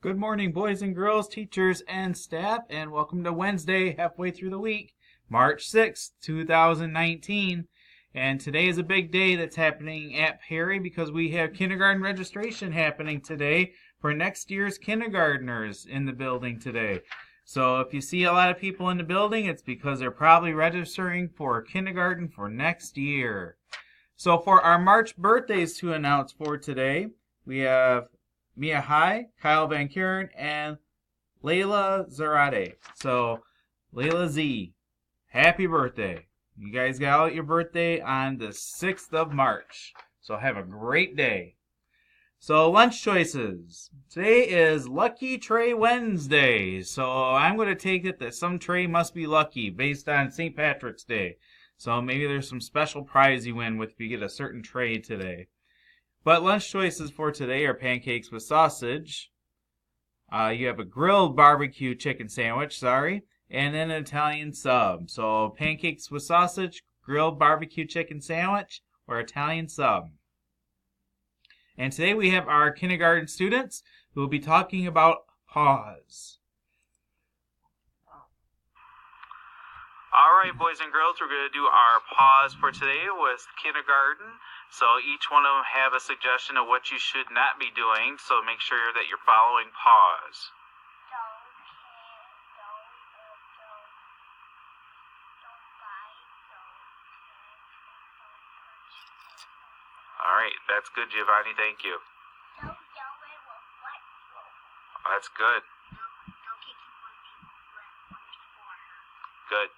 Good morning, boys and girls, teachers, and staff, and welcome to Wednesday, halfway through the week, March 6th, 2019. And today is a big day that's happening at Perry because we have kindergarten registration happening today for next year's kindergartners in the building today. So if you see a lot of people in the building, it's because they're probably registering for kindergarten for next year. So for our March birthdays to announce for today, we have Mia High, Kyle Van Kuren, and Layla Zarate. So, Layla Z, happy birthday. You guys got out your birthday on the 6th of March. So have a great day. So, lunch choices. Today is Lucky Tray Wednesday. So, I'm going to take it that some tray must be lucky based on St. Patrick's Day. So, maybe there's some special prize you win if you get a certain tray today. But lunch choices for today are pancakes with sausage. You have a grilled barbecue chicken sandwich, and then an Italian sub. So pancakes with sausage, grilled barbecue chicken sandwich, or Italian sub. And today we have our kindergarten students who will be talking about pause. All right, boys and girls, we're going to do our pause for today with kindergarten. So each one of them have a suggestion of what you should not be doing, so make sure that you're following pause. All right, that's good, Giovanni. Thank you. That's good. Good.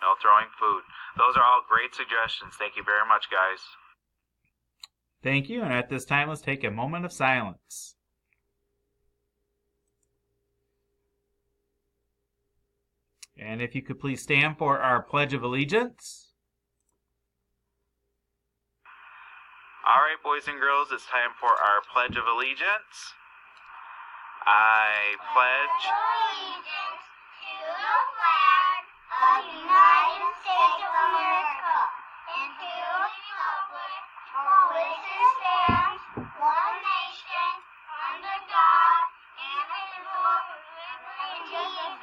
No throwing food. Those are all great suggestions. Thank you very much, guys. Thank you, and at this time, let's take a moment of silence. And if you could please stand for our Pledge of Allegiance. All right, boys and girls, it's time for our Pledge of Allegiance. I pledge allegiance to the flag of the United States of America and to the republic for which it stands, one nation, under God, indivisible, with liberty and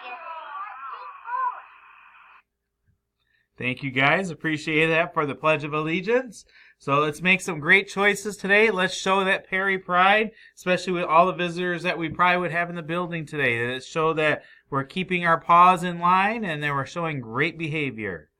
Thank you, guys. Appreciate that for the Pledge of Allegiance. So let's make some great choices today. Let's show that Perry pride, especially with all the visitors that we probably would have in the building today. Let's show that we're keeping our paws in line and that we're showing great behavior.